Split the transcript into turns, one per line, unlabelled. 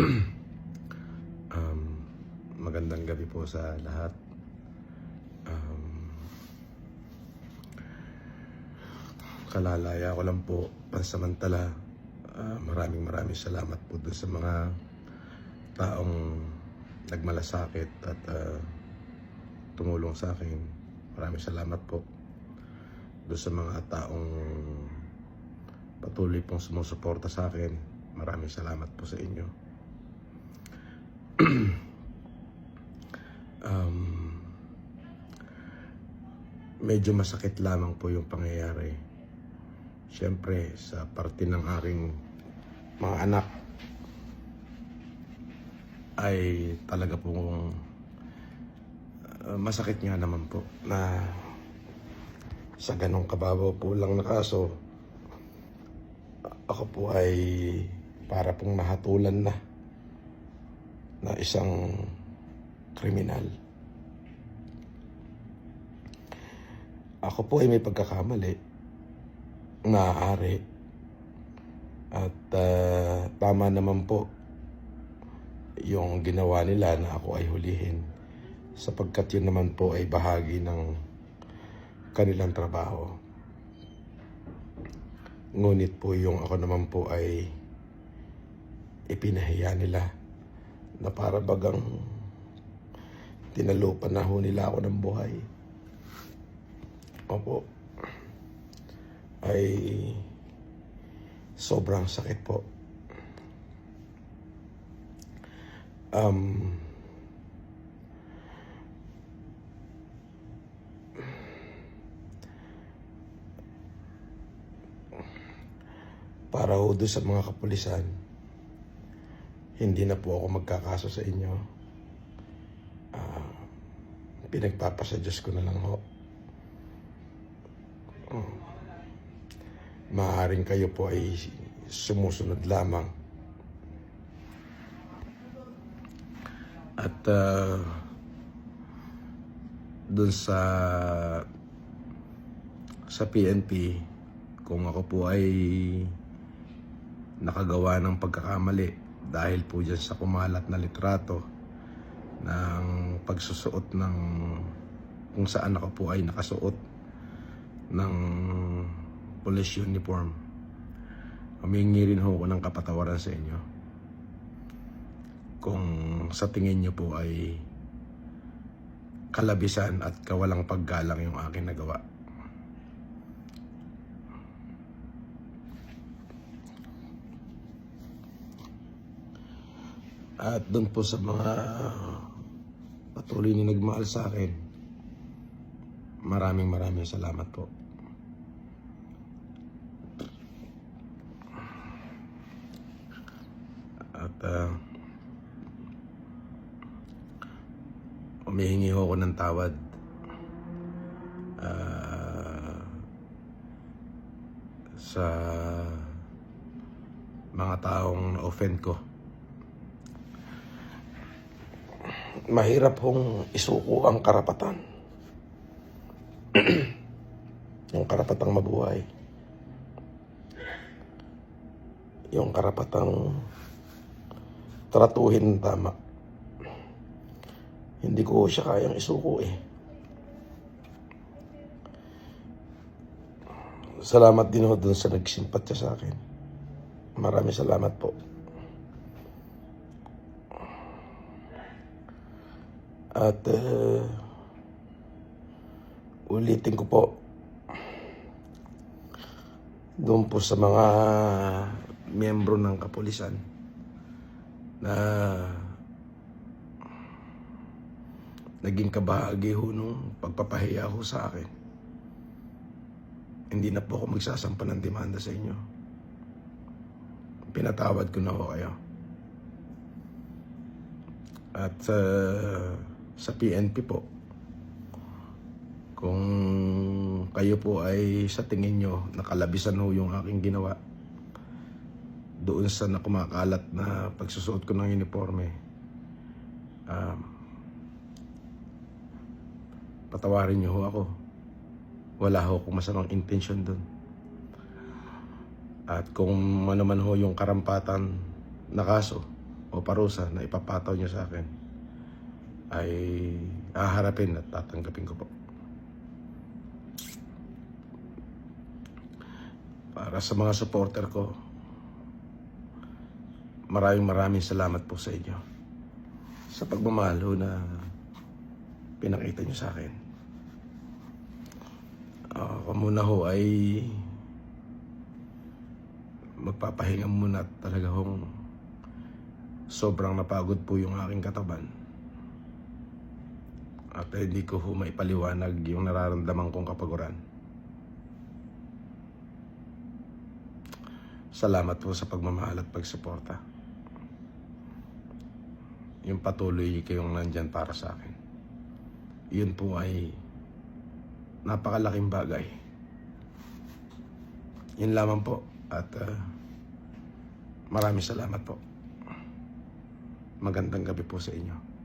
Um, Magandang gabi po sa lahat. Kalalaya ko lang po pansamantala. Maraming salamat po doon sa mga taong nagmalasakit at tumulong sa akin. Maraming salamat po doon sa mga taong patuloy pong sumusuporta sa akin. Maraming salamat po sa inyo. Medyo masakit lamang po yung pangyayari. Siyempre, sa parte ng aking mga anak ay talaga pong masakit nga naman po na sa ganong kababaw po lang na kaso, ako po ay para pong mahatulan na isang kriminal. Ako po ay may pagkakamali, maaari, at tama naman po yung ginawa nila na ako ay hulihin, sapagkat yun naman po ay bahagi ng kanilang trabaho. Ngunit po yung ako naman po ay ipinahiya nila na para bagang tinalupan na ho nila ako ng buhay. Opo, ay sobrang sakit po. Para ho doon sa mga kapulisan, hindi na po ako magkakaso sa inyo. Pinagpapasa Diyos ko na lang ho. Maaaring kayo po ay sumusunod lamang. At dun sa PNP, kung ako po ay nakagawa ng pagkakamali dahil po dyan sa kumalat na litrato ng pagsusuot ng kung saan ako po ay nakasuot ng police uniform, humingi rin ho ako ng kapatawaran sa inyo kung sa tingin nyo po ay kalabisan at kawalang paggalang yung aking nagawa. At doon po sa mga patuloy na nagmahal sa akin, maraming salamat po. At humihingi ho ako ng tawad sa mga taong na-offend ko. Mahirap hong isuko ang karapatan. Yung karapatang mabuhay. Yung karapatang tratuhin ng tama. Hindi ko siya kayang isuko eh. Salamat din ho dun sa nagsimpatya sa akin. Maraming salamat po. At ulitin ko po, doon po sa mga miyembro ng kapulisan na naging kabahagi ho nung pagpapahiya ho sa akin. Hindi na po ako magsasampa ng demanda sa inyo. Pinatawad ko na ho kayo. At sa PNP po, kung kayo po ay sa tingin nyo nakalabisan ho yung aking ginawa doon sa nakumakalat na pagsusuot ko ng uniforme, patawarin nyo ho ako. Wala ho akong masamang intensyon doon. At kung ano man ho yung karampatan na kaso, o parusa na ipapataw nyo sa akin ay haharapin at tatanggapin ko po. Para sa mga supporter ko, maraming salamat po sa inyo sa pagmamahal ho na pinakita nyo sa akin. Ako muna ho ay magpapahinga muna at talaga hong sobrang napagod po yung aking katawan. At hindi ko ho maipaliwanag yung nararamdaman kong kapaguran. Salamat po sa pagmamahal at pagsuporta. Yung patuloy kayong nandyan para sa akin. Yun po ay napakalaking bagay. Yun lamang po. At maraming salamat po. Magandang gabi po sa inyo.